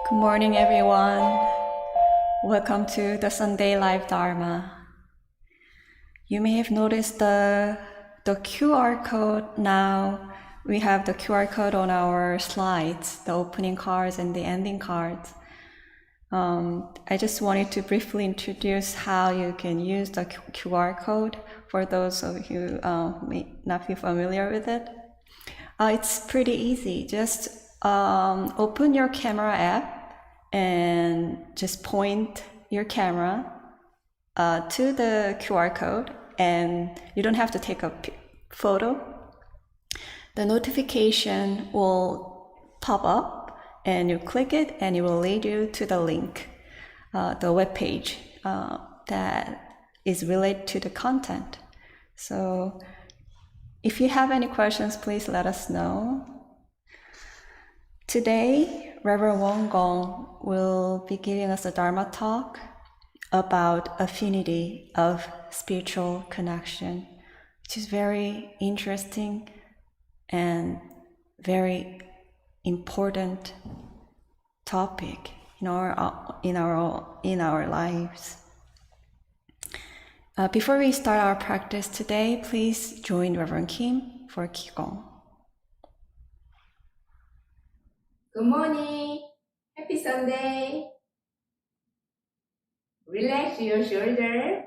Good morning, everyone. Welcome to the Sunday Live Dharma. You may have noticed the QR code now. We have the QR code on our slides, the opening cards and the ending cards. I just wanted to briefly introduce how you can use the QR code for those of you who may not be familiar with it. It's pretty easy. Just open your camera app and just point your camera to the QR code and you don't have to take a photo. The notification will pop up and you click it and it will lead you to the link, the web page that is related to the content. So if you have any questions, please let us know. Today, Reverend Qi Gong will be giving us a Dharma talk about Affinity of Spiritual Connection, which is very interesting and very important topic in our lives. Before we start our practice today, please join Reverend Kim for Qi Gong. Good morning. Happy Sunday. Relax your shoulder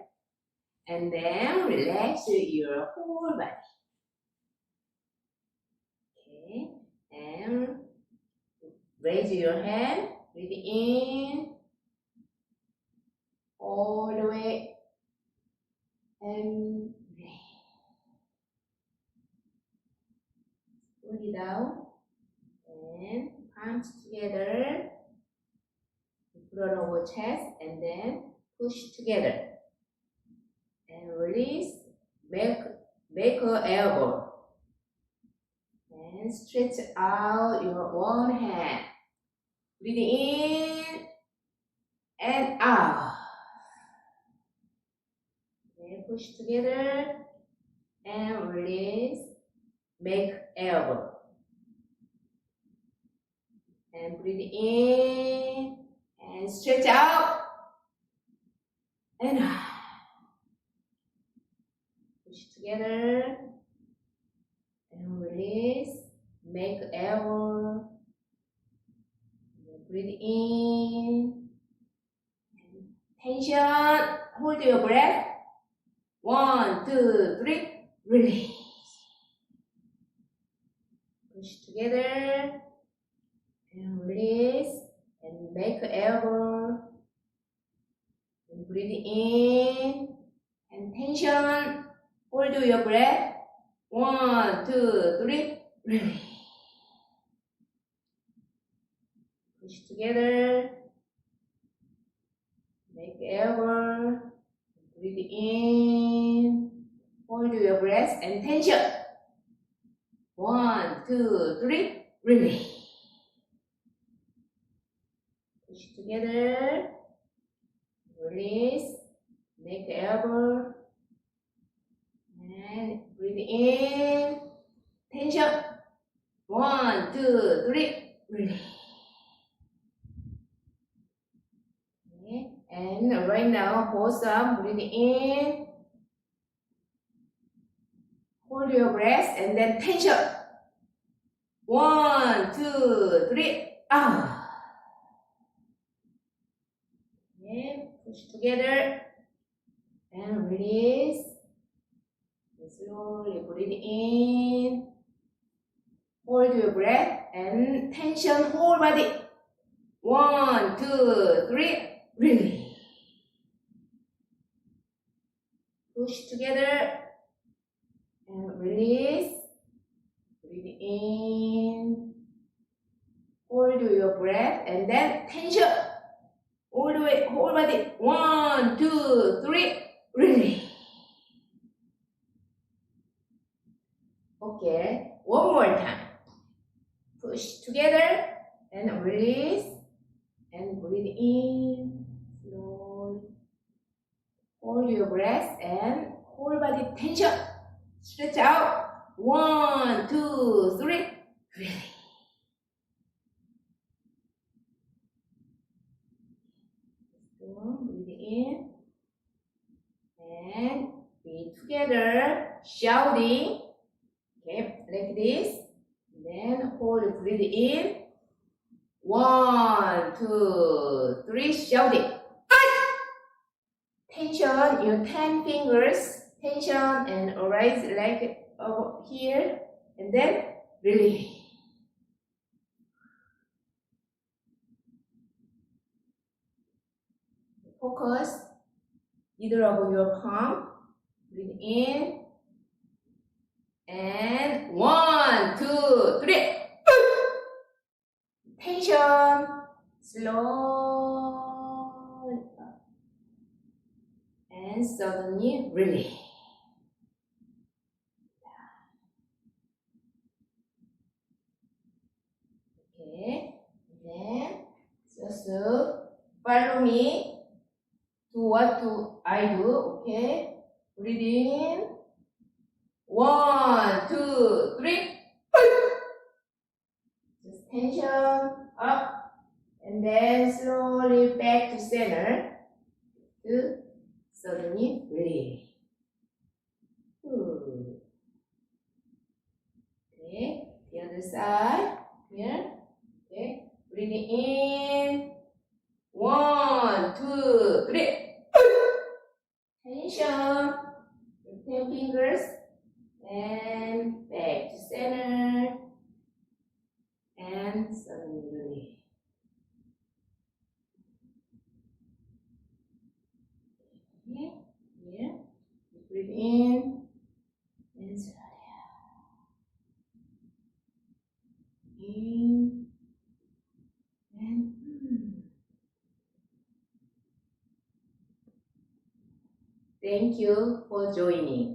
and then relax your whole body. Okay. And raise your hand. Breathe in all the way and pull it down and palms together in front of our chest and then push together and release. Make an elbow and stretch out your one hand. Breathe in and out. And push together and release. Make elbow. And breathe in and stretch out and out. Push together and release. Make elbow. Breathe in. Tension. Hold your breath. 1, 2, 3. Release. Push together and release. And make elbow. And breathe in. And tension. Hold your breath. 1, 2, 3. Release. Push together. Make elbow. Breathe in. Hold your breath and tension. 1, 2, 3. Release. Push together. Release. Make elbow. And breathe in. Tension. 1, 2, 3. Release. Okay. And right now, pause up. Breathe in. Hold your breath and then tension. 1, 2, 3. Out. Okay. Push together and release. And slowly breathe in. Hold your breath and tension whole body. 1, 2, 3. Release. Push together and release. Breathe in. Hold your breath and then tension. All the way, whole body. 1, 2, 3. Release. Okay, one more time. Push together and release. And breathe in. Slowly. Hold your breath and whole body tension. Stretch out. 1, 2, 3. Release. Breathe in. And be together. Shouting. Okay, like this. Then hold, breathe in. 1, 2, 3. Shouting. Tension your 10 fingers. Tension and raise leg over here. And then release. Focus either of your palm. Breathe in. And 1, 2, 3. Tension. Slowly up. And suddenly release. Okay. Then just follow me to what I do. Okay. Breathe in. 1, 2, 3. Just tension up. And then slowly back to center. To suddenly release. Okay. The other side. Here. Okay. Breathe in. 1, 2, 3. Tension. 10 fingers. And back to center. And suddenly release. Okay. Here. Breathe in. And slowly out. In. And Thank you for joining.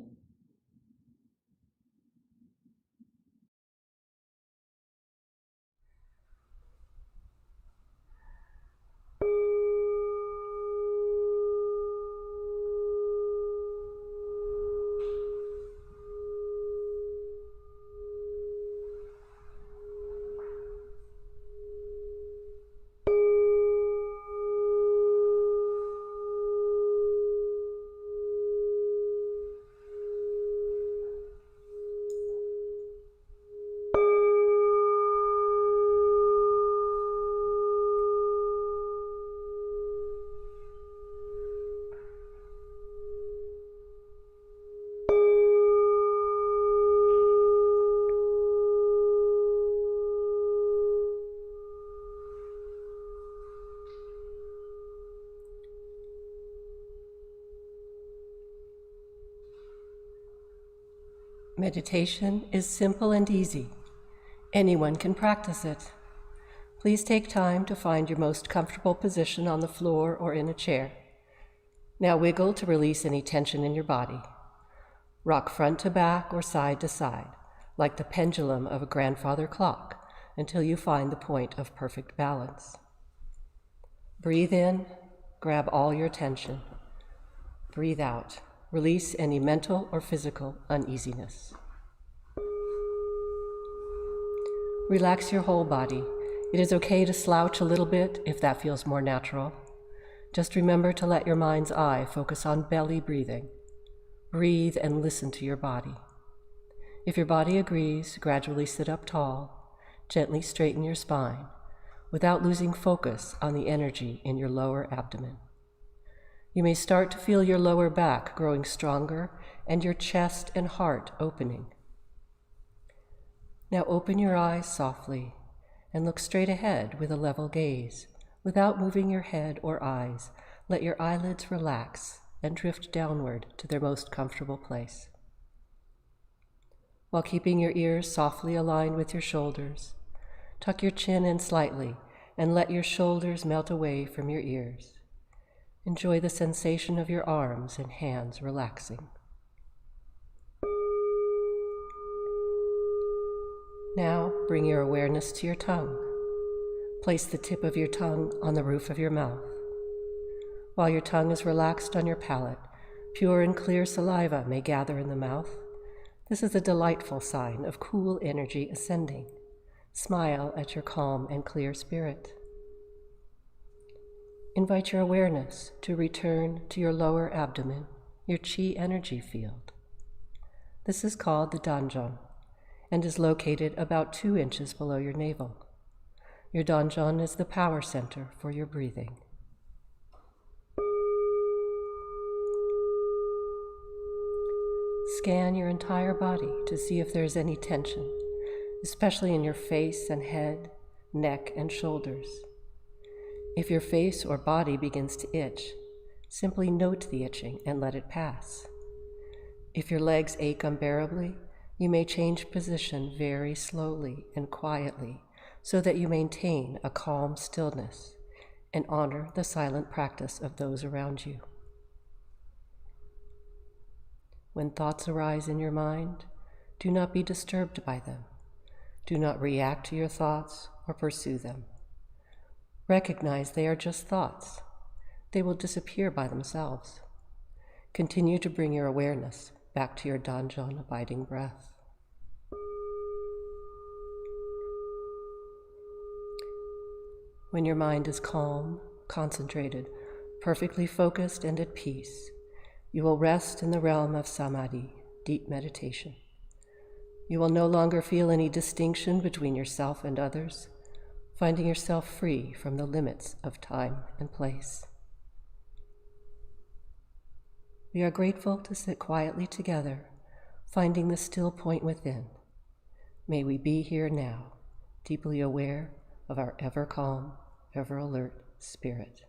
Meditation is simple and easy. Anyone can practice it. Please take time to find your most comfortable position on the floor or in a chair. Now wiggle to release any tension in your body. Rock front to back or side to side, like the pendulum of a grandfather clock, until you find the point of perfect balance. Breathe in, grab all your tension. Breathe out, release any mental or physical uneasiness. Relax your whole body. It is okay to slouch a little bit if that feels more natural. Just remember to let your mind's eye focus on belly breathing. Breathe and listen to your body. If your body agrees, gradually sit up tall, gently straighten your spine, without losing focus on the energy in your lower abdomen. You may start to feel your lower back growing stronger and your chest and heart opening. Now open your eyes softly and look straight ahead with a level gaze. Without moving your head or eyes, let your eyelids relax and drift downward to their most comfortable place. While keeping your ears softly aligned with your shoulders, tuck your chin in slightly and let your shoulders melt away from your ears. Enjoy the sensation of your arms and hands relaxing. Now bring your awareness to your tongue. Place the tip of your tongue on the roof of your mouth. While your tongue is relaxed on your palate, pure and clear saliva may gather in the mouth. This is a delightful sign of cool energy ascending. Smile at your calm and clear spirit. Invite your awareness to return to your lower abdomen, your Qi energy field. This is called the Danzhong and is located about 2 inches below your navel. Your Danzhong is the power center for your breathing. Scan your entire body to see if there is any tension, especially in your face and head, neck and shoulders. If your face or body begins to itch, simply note the itching and let it pass. If your legs ache unbearably, you may change position very slowly and quietly so that you maintain a calm stillness and honor the silent practice of those around you. When thoughts arise in your mind, do not be disturbed by them. Do not react to your thoughts or pursue them. Recognize they are just thoughts. They will disappear by themselves. Continue to bring your awareness back to your Danjon abiding breath. When your mind is calm, concentrated, perfectly focused, and at peace, you will rest in the realm of samadhi, deep meditation. You will no longer feel any distinction between yourself and others, finding yourself free from the limits of time and place. We are grateful to sit quietly together, finding the still point within. May we be here now, deeply aware of our ever calm, ever alert spirit.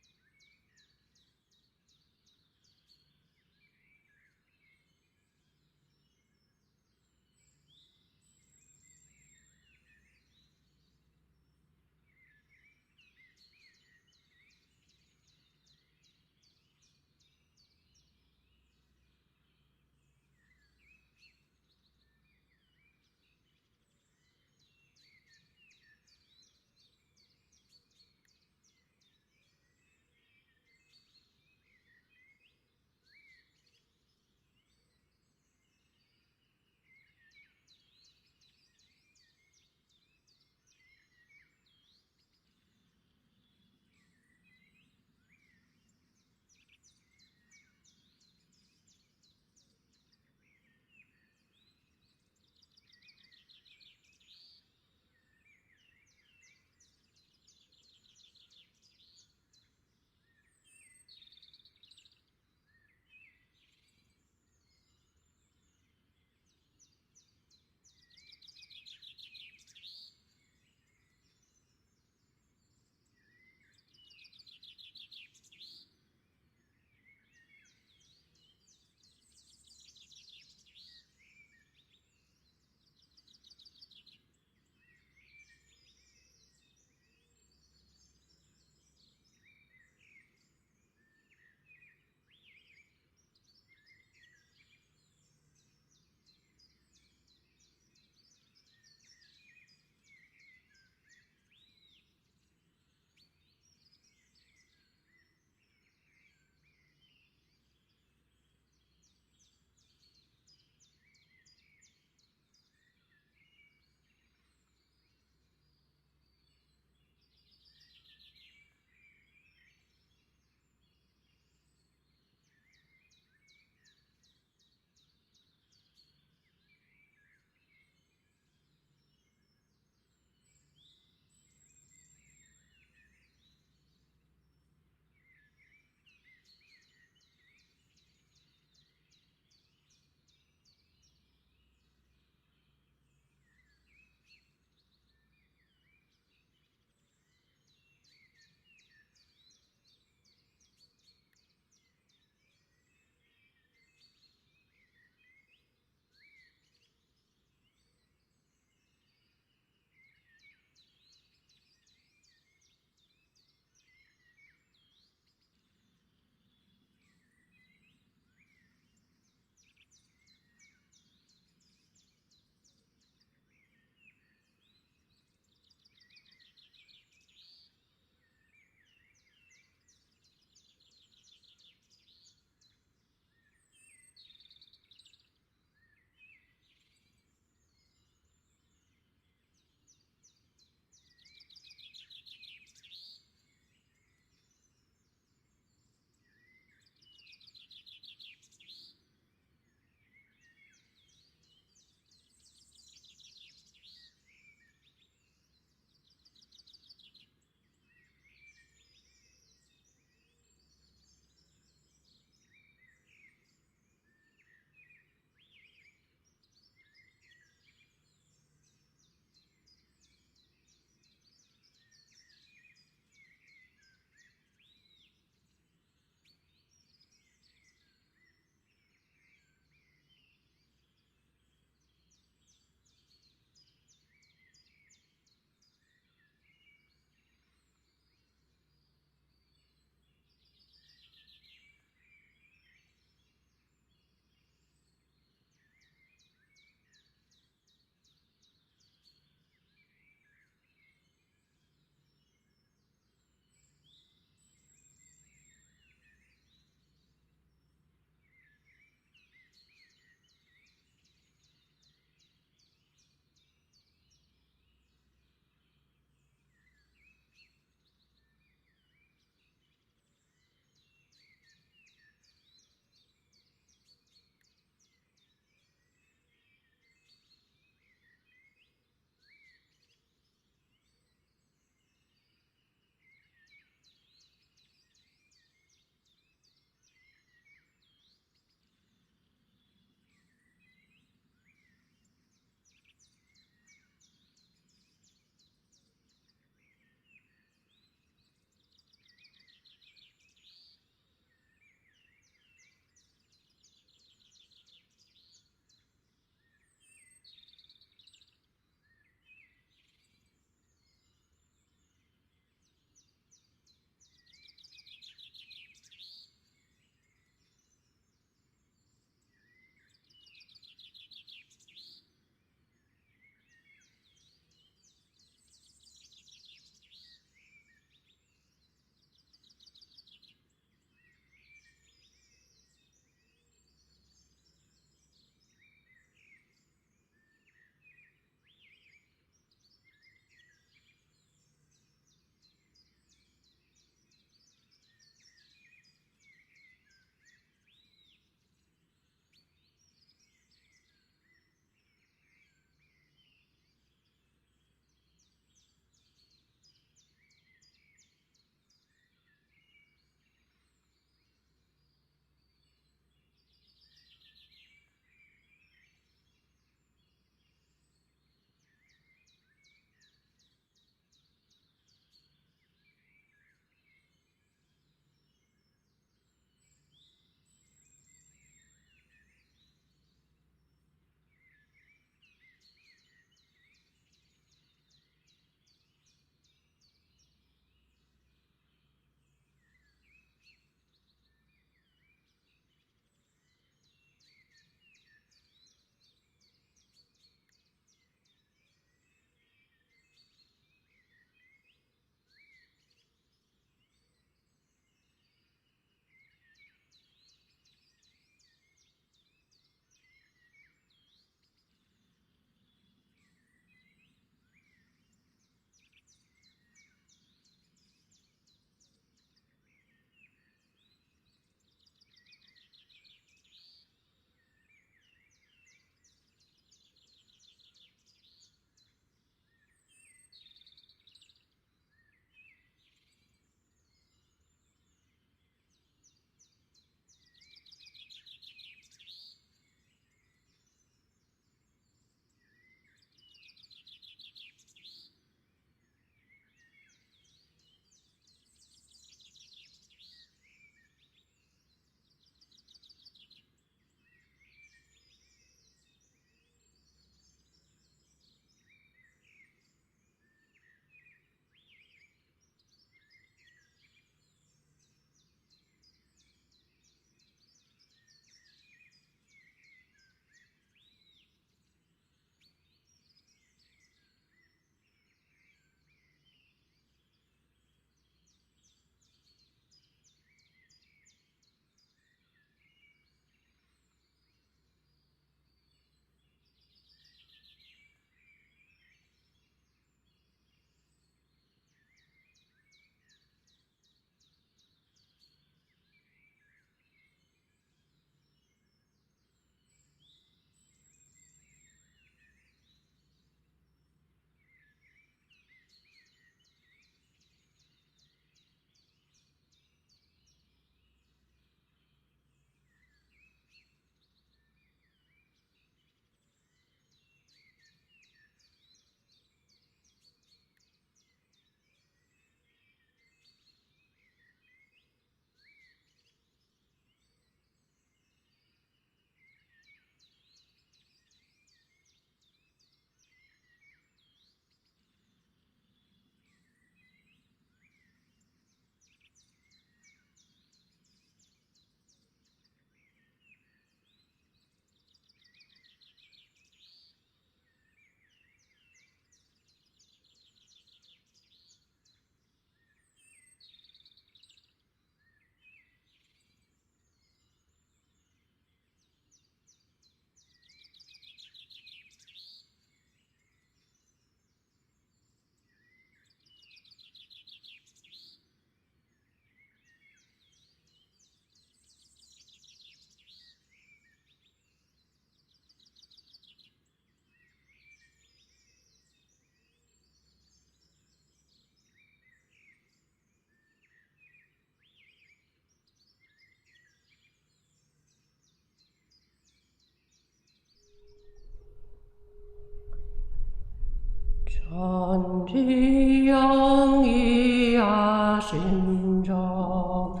전지영이하심정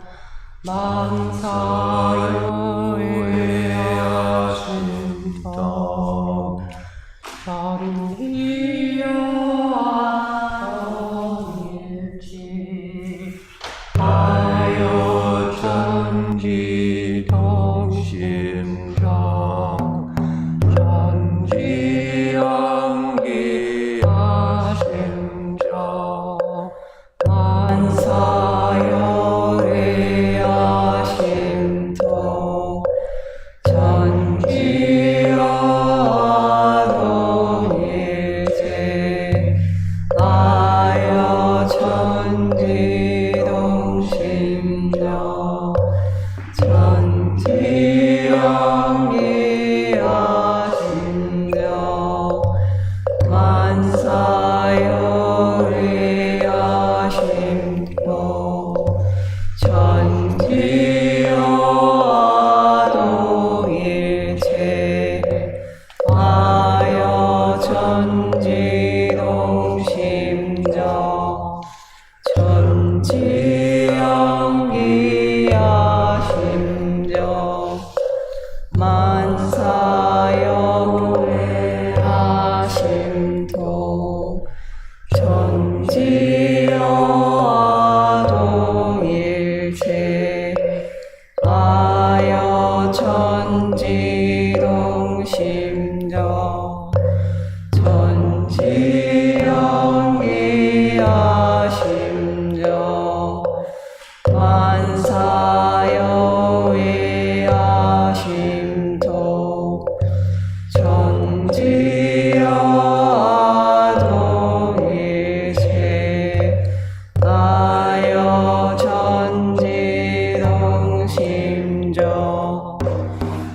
만사요의하심정 전기여하일지 아요 전지동심정 전지영기하심정 만사요의하심정 전지여동일체 아여 전지동심정 전지영이하심정 만사요의하심정 전지여동일체 아여 전지동심정 전지영기하심정 만사요의하심토 전지여동일체 아여 전지동심정 전지영기하심정 만사요의하심토 전지여동일체 아여 전지동심정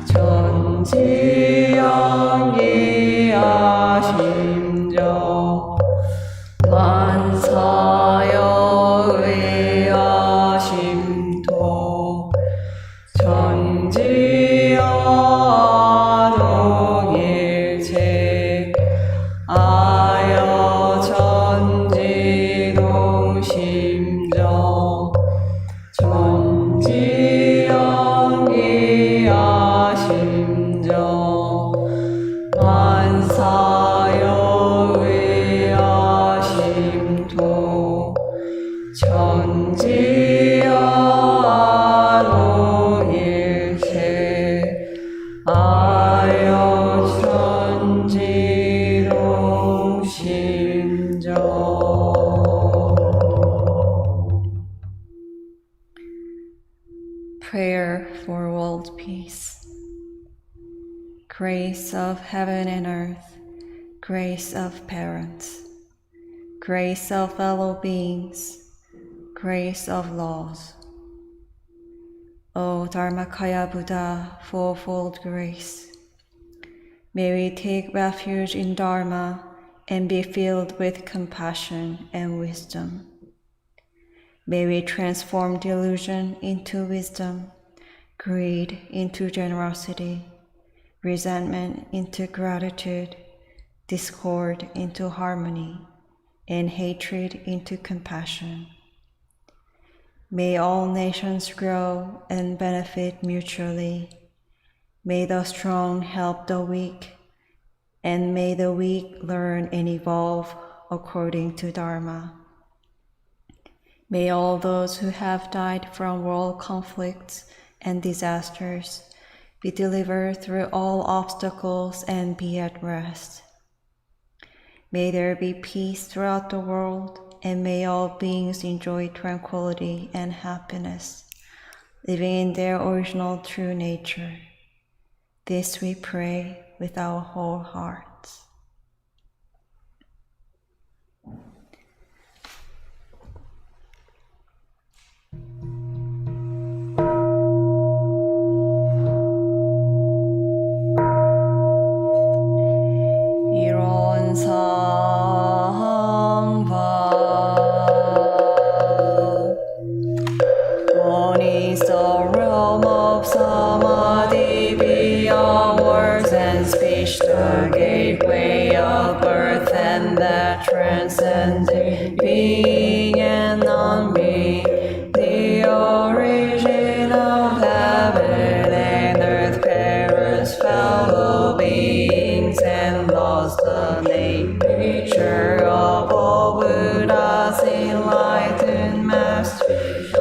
전지영기하심정 만사요의하심토 전지여동일체 아여 전지동심정 전지영기하심정 만사요의하심토 전지여동일체 아여 전지동심정. Prayer for world peace. Grace of heaven and earth, grace of parents, grace of fellow beings, grace of laws. O Dharmakaya Buddha, fourfold grace, may we take refuge in Dharma and be filled with compassion and wisdom. May we transform delusion into wisdom, greed into generosity, resentment into gratitude, discord into harmony, and hatred into compassion. May all nations grow and benefit mutually. May the strong help the weak, and may the weak learn and evolve according to Dharma. May all those who have died from world conflicts and disasters be delivered through all obstacles and be at rest. May there be peace throughout the world, and may all beings enjoy tranquility and happiness, living in their original true nature. This we pray with our whole hearts. One is the realm of samadhi beyond words and speech, the gateway of birth, and that transcending being and non-being, the origin of heaven and earth, parents, fellow beings, and lost the nature of all Buddhas, enlightened masters,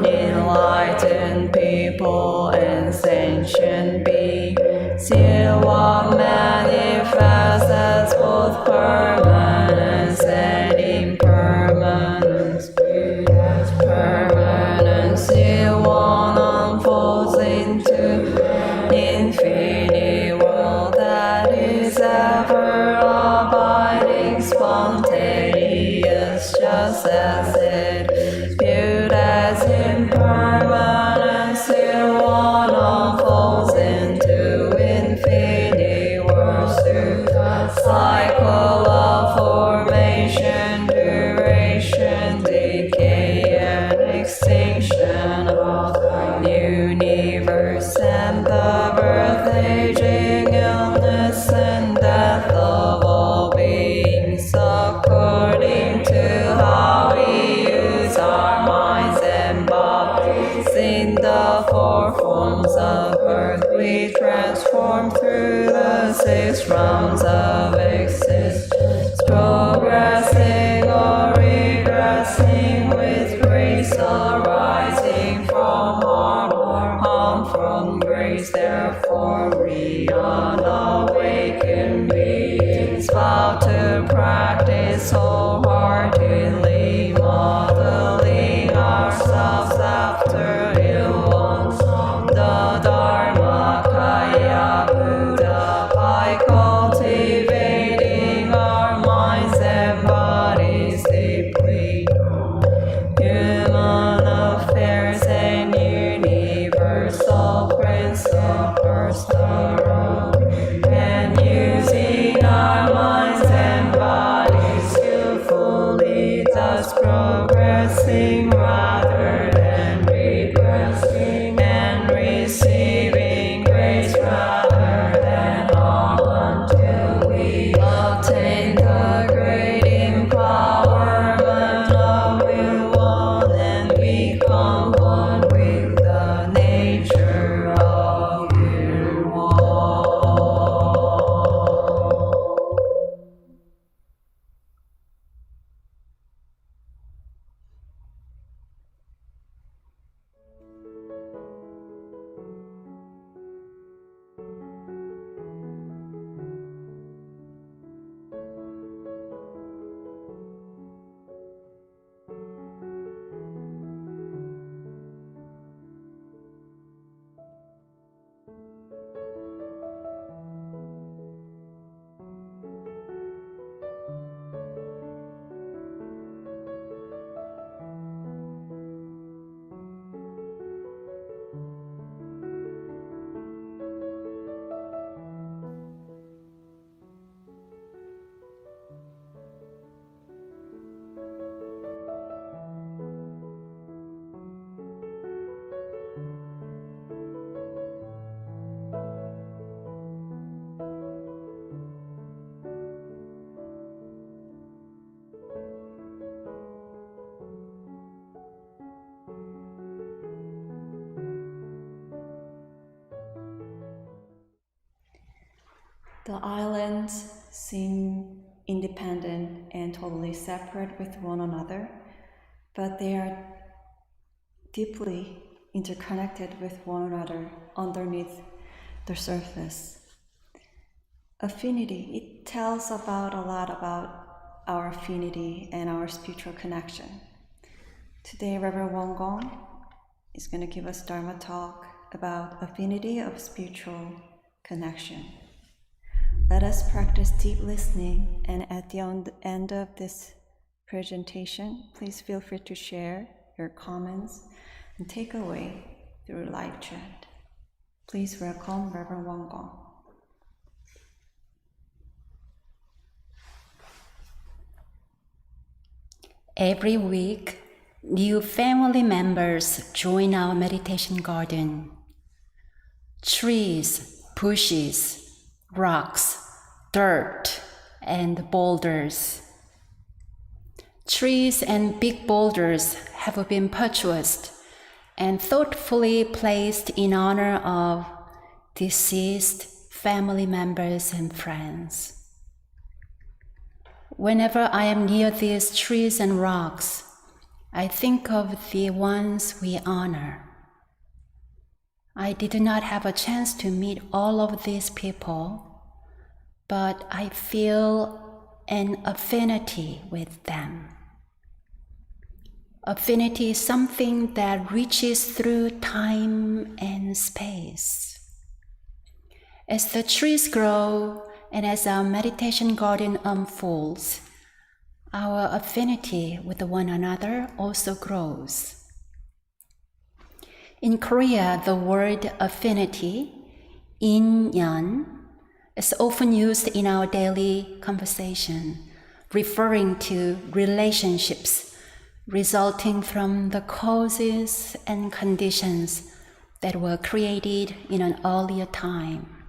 enlightened people, and sentient beings. Still one manifests as both permanence and impermanence. As permanence, still one unfolds into infinite world that is ever abiding, spontaneous, just as it is viewed as impermanence. Still one unfolds into infinite worlds through the cycle of formation, duration, decay, and extinction of the universe, and the birth, aging, illness, and death of all beings, according to how we use our minds and bodies. In the four forms of birth, we transform through the 6 realms of existence, progressing or regressing with grace, arising from harm or harm from grace. Therefore, we unawakened beings vow to practice wholeheartedly, modeling ourselves after Ilwon, the Dharmakaya Buddha, by cultivating our minds and bodies deeply. Human affairs and universal principles thoroughly, and using our minds and bodies skillfully, thus progressing rather than regressing, and receiving grace rather than harm, until we attain the great empowerment of Ilwon and become one with the nature of Ilwon. The islands seem independent and totally separate with one another, but they are deeply interconnected with one another underneath the surface. Affinity, it tells a lot about our affinity and our spiritual connection. Today, Reverend Gong is going to give us Dharma Talk about Affinity of Spiritual Connection. Let us practice deep listening, and at the end of this presentation, please feel free to share your comments and takeaway through live chat. Please welcome Reverend Gong. Every week, new family members join our meditation garden. Trees, bushes, rocks, dirt, and boulders. Trees and big boulders have been purchased and thoughtfully placed in honor of deceased family members and friends. Whenever I am near these trees and rocks, I think of the ones we honor. I did not have a chance to meet all of these people, but I feel an affinity with them. Affinity is something that reaches through time and space. As the trees grow and as our meditation garden unfolds, our affinity with one another also grows. In Korea, the word affinity, 인연, is often used in our daily conversation, referring to relationships resulting from the causes and conditions that were created in an earlier time.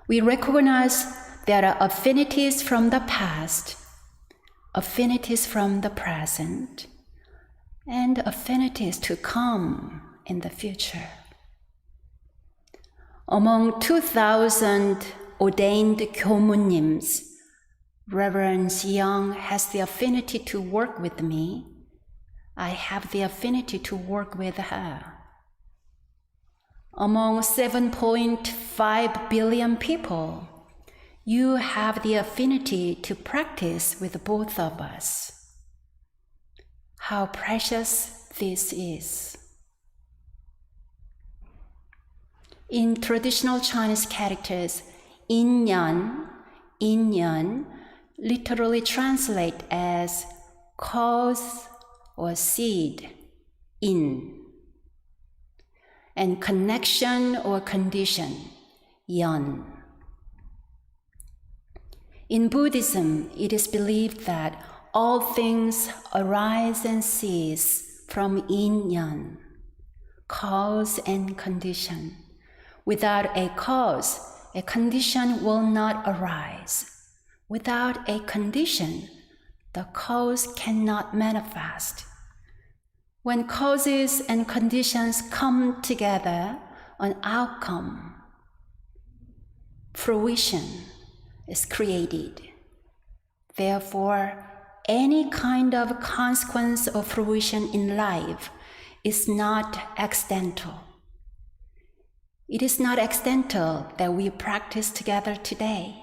We recognize there are affinities from the past, affinities from the present, and affinities to come in the future. Among 2,000 ordained 교무님s, Reverends Young has the affinity to work with me. I have the affinity to work with her. Among 7.5 billion people, you have the affinity to practice with both of us. How precious this is. In traditional Chinese characters, 인연 literally translate as cause or seed, in, and connection or condition, yan. In Buddhism, it is believed that all things arise and cease from inyan, cause and condition. Without a cause, a condition will not arise. Without a condition, the cause cannot manifest. When causes and conditions come together, an outcome, fruition, is created. Therefore, any kind of consequence or fruition in life is not accidental. It is not accidental that we practice together today.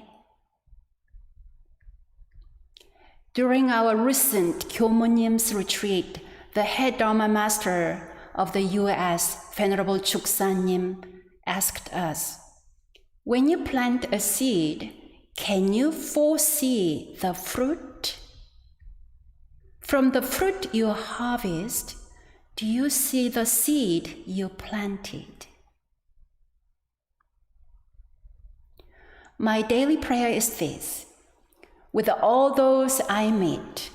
During our recent Kyomonim's retreat, the head Dharma master of the U.S., Venerable Chuksanim, asked us, when you plant a seed, can you foresee the fruit? From the fruit you harvest, do you see the seed you planted? My daily prayer is this: with all those I meet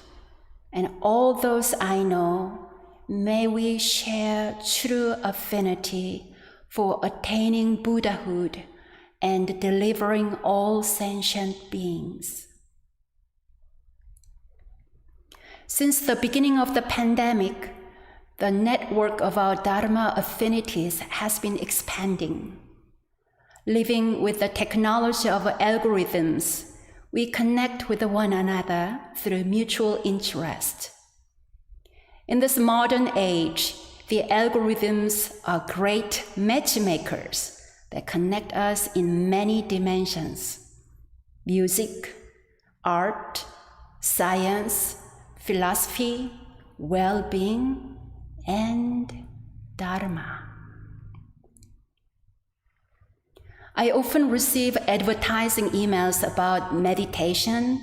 and all those I know, may we share true affinity for attaining Buddhahood and delivering all sentient beings. Since the beginning of the pandemic, the network of our Dharma affinities has been expanding. Living with the technology of algorithms, we connect with one another through mutual interest. In this modern age, the algorithms are great matchmakers that connect us in many dimensions: music, art, science, philosophy, well-being, and Dharma. I often receive advertising emails about meditation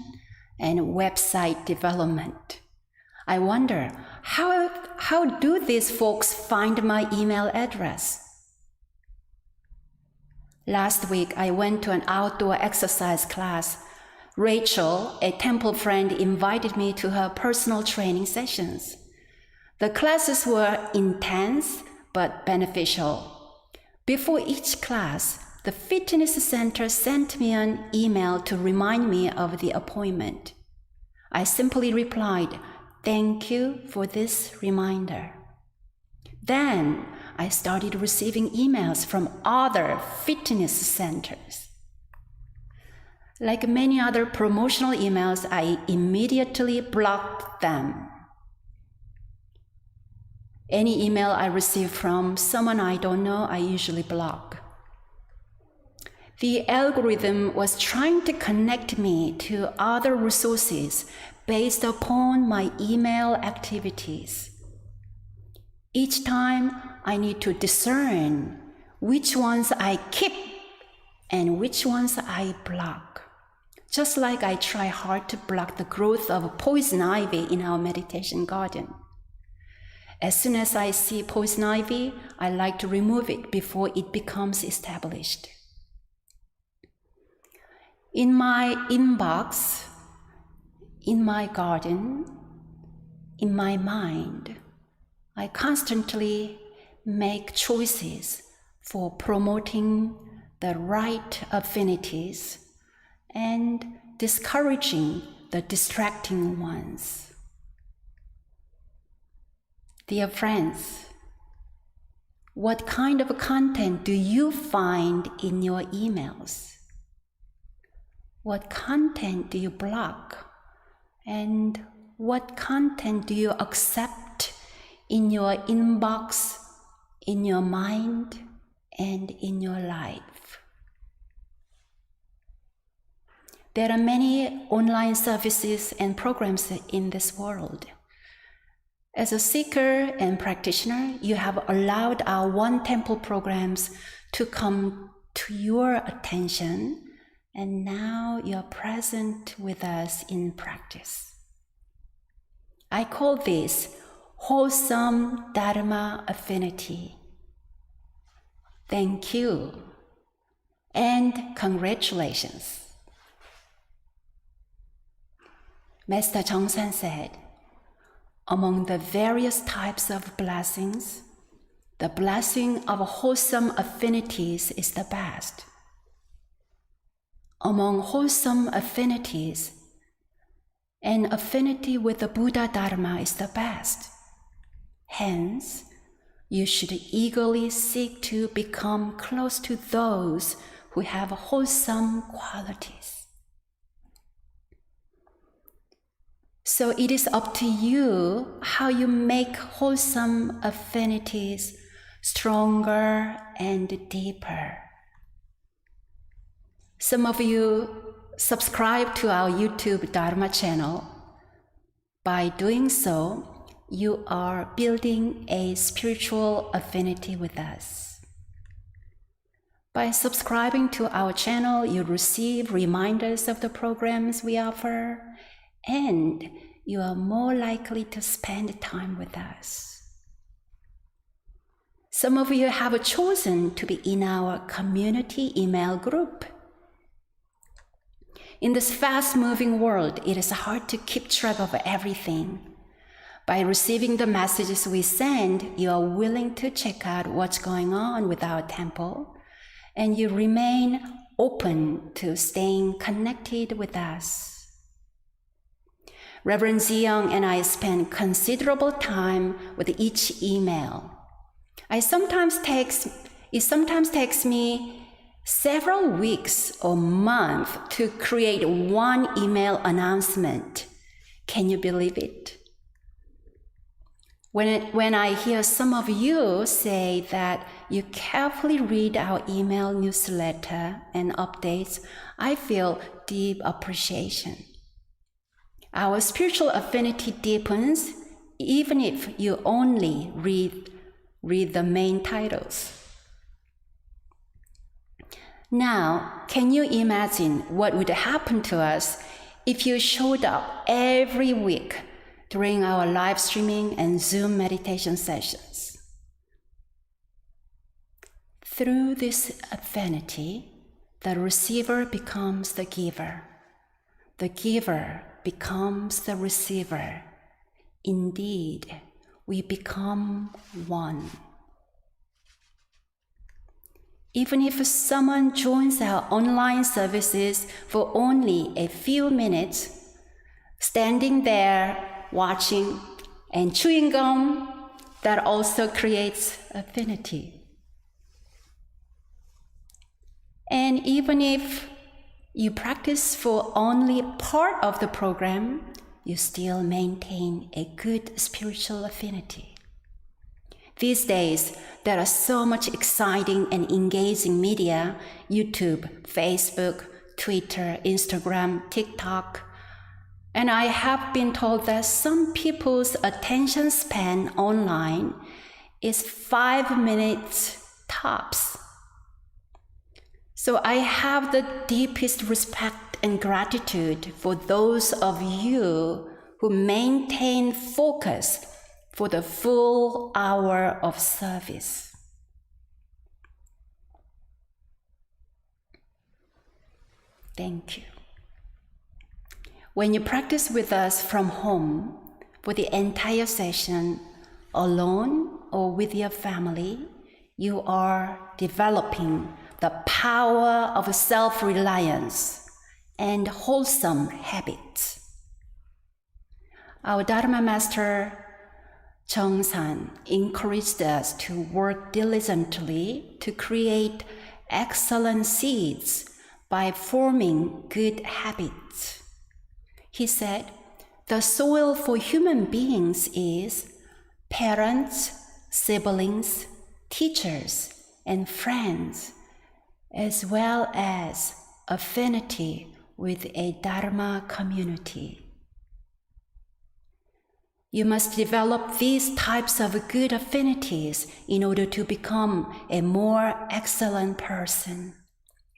and website development. I wonder, how do these folks find my email address? Last week, I went to an outdoor exercise class. Rachel, a temple friend, invited me to her personal training sessions. The classes were intense but beneficial. Before each class, the fitness center sent me an email to remind me of the appointment. I simply replied, "Thank you for this reminder." Then I started receiving emails from other fitness centers. Like many other promotional emails, I immediately blocked them. Any email I receive from someone I don't know, I usually block. The algorithm was trying to connect me to other resources based upon my email activities. Each time I need to discern which ones I keep and which ones I block. Just like I try hard to block the growth of poison ivy in our meditation garden. As soon as I see poison ivy, I like to remove it before it becomes established. In my inbox, in my garden, in my mind, I constantly make choices for promoting the right affinities and discouraging the distracting ones. Dear friends, what kind of content do you find in your emails? What content do you block? And what content do you accept in your inbox, in your mind, and in your life? There are many online services and programs in this world. As a seeker and practitioner, you have allowed our One Temple programs to come to your attention, and now you're present with us in practice. I call this wholesome Dharma affinity. Thank you and congratulations. Master Chongsan said, among the various types of blessings, the blessing of wholesome affinities is the best. Among wholesome affinities, an affinity with the Buddha Dharma is the best. Hence, you should eagerly seek to become close to those who have wholesome qualities. So it is up to you how you make wholesome affinities stronger and deeper. Some of you subscribe to our YouTube Dharma channel. By doing so, you are building a spiritual affinity with us. By subscribing to our channel, you receive reminders of the programs we offer, and you are more likely to spend time with us. Some of you have chosen to be in our community email group. In this fast-moving world, it is hard to keep track of everything. By receiving the messages we send, you are willing to check out what's going on with our temple, and you remain open to staying connected with us. Reverend Young and I spend considerable time with each email. It sometimes takes me several weeks or months to create one email announcement. Can you believe it? When I hear some of you say that you carefully read our email newsletter and updates, I feel deep appreciation. Our spiritual affinity deepens even if you only read the main titles. Now, can you imagine what would happen to us if you showed up every week during our live streaming and Zoom meditation sessions? Through this affinity, the receiver becomes the giver. The giver becomes the receiver. Indeed, we become one. Even if someone joins our online services for only a few minutes, standing there watching and chewing gum, that also creates affinity. And even if you practice for only part of the program, you still maintain a good spiritual affinity. These days, there are so much exciting and engaging media: YouTube, Facebook, Twitter, Instagram, TikTok. And I have been told that some people's attention span online is 5 minutes tops. So I have the deepest respect and gratitude for those of you who maintain focus for the full hour of service. Thank you. When you practice with us from home for the entire session, alone or with your family, you are developing the power of self-reliance and wholesome habits. Our Dharma Master Chongsan encouraged us to work diligently to create excellent seeds by forming good habits. He said, the soil for human beings is parents, siblings, teachers, and friends, as well as affinity with a Dharma community. You must develop these types of good affinities in order to become a more excellent person.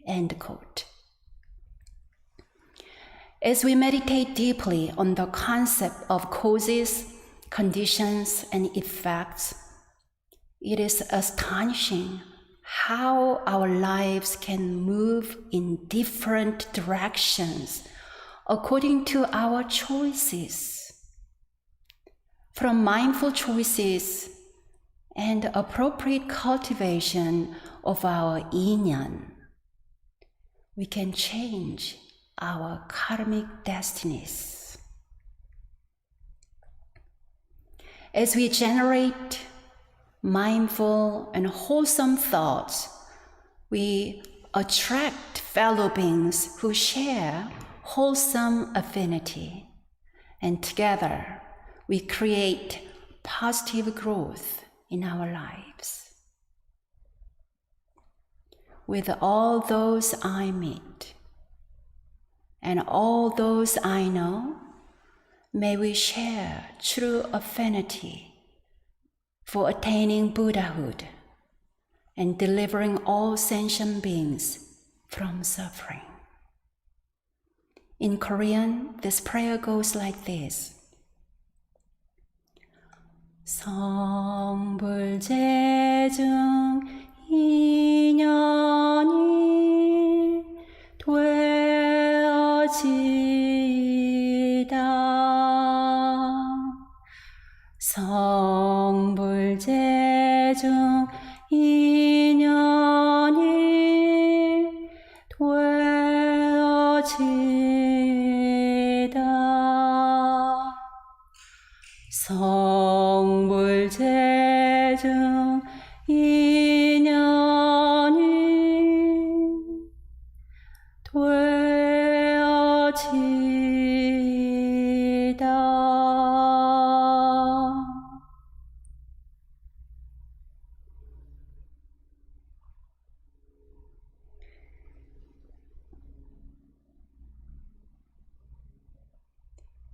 End quote. As we meditate deeply on the concept of causes, conditions, and effects, it is astonishing how our lives can move in different directions according to our choices. From mindful choices and appropriate cultivation of our inyan, we can change our karmic destinies. As we generate mindful and wholesome thoughts, we attract fellow beings who share wholesome affinity, and together we create positive growth in our lives. With all those I meet and all those I know, may we share true affinity for attaining Buddhahood and delivering all sentient beings from suffering. In Korean, this prayer goes like this. 성불재중 인연이 되어지다. 성불재중 인연이 되어지다. 성불재중 인연이 되어지다.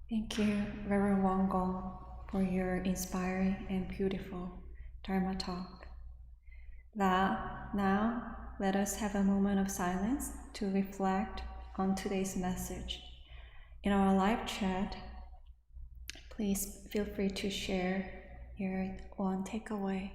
Thank you, Reverend Wangong, for your inspiring and beautiful Dharma talk. Now, let us have a moment of silence to reflect on today's message. In our live chat, please feel free to share your one takeaway.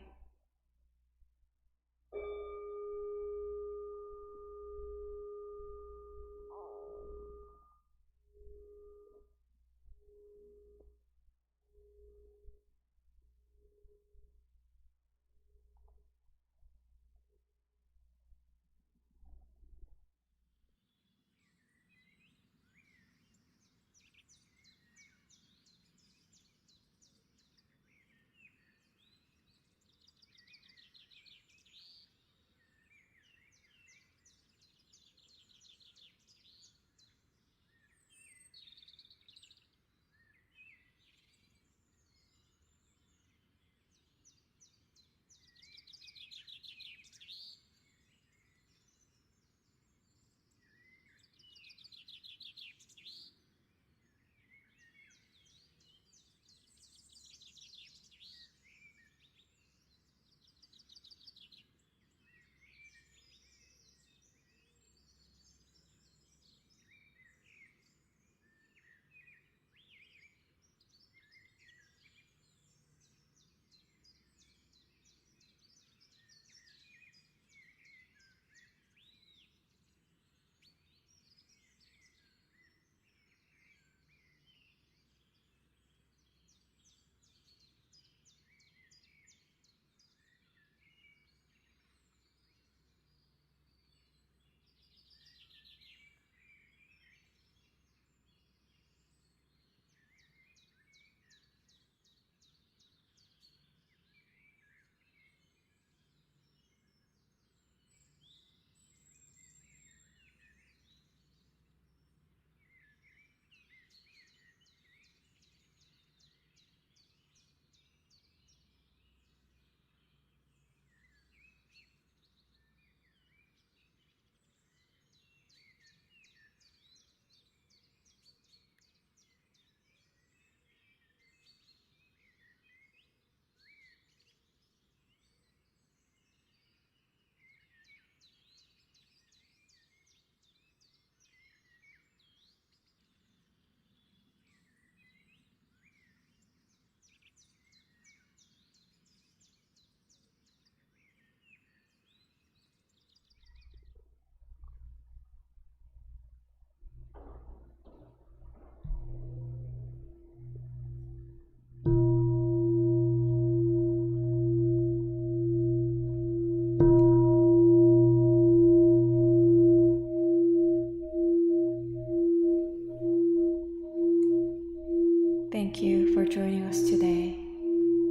Thank you for joining us today.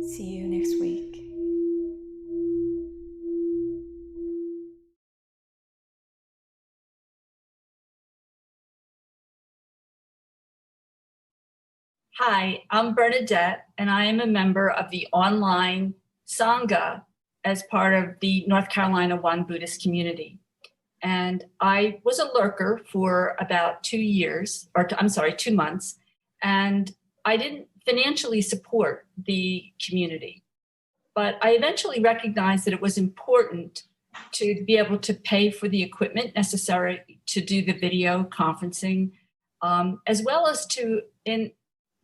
See you next week. Hi, I'm Bernadette, and I am a member of the online Sangha as part of the North Carolina One Buddhist community. And I was a lurker for about 2 months, and I didn't financially support the community. But I eventually recognized that it was important to be able to pay for the equipment necessary to do the video conferencing, as well as to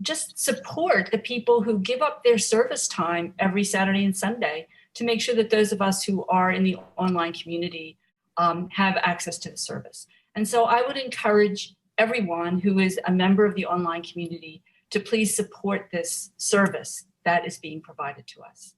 just support the people who give up their service time every Saturday and Sunday to make sure that those of us who are in the online community have access to the service. And so I would encourage everyone who is a member of the online community to please support this service that is being provided to us.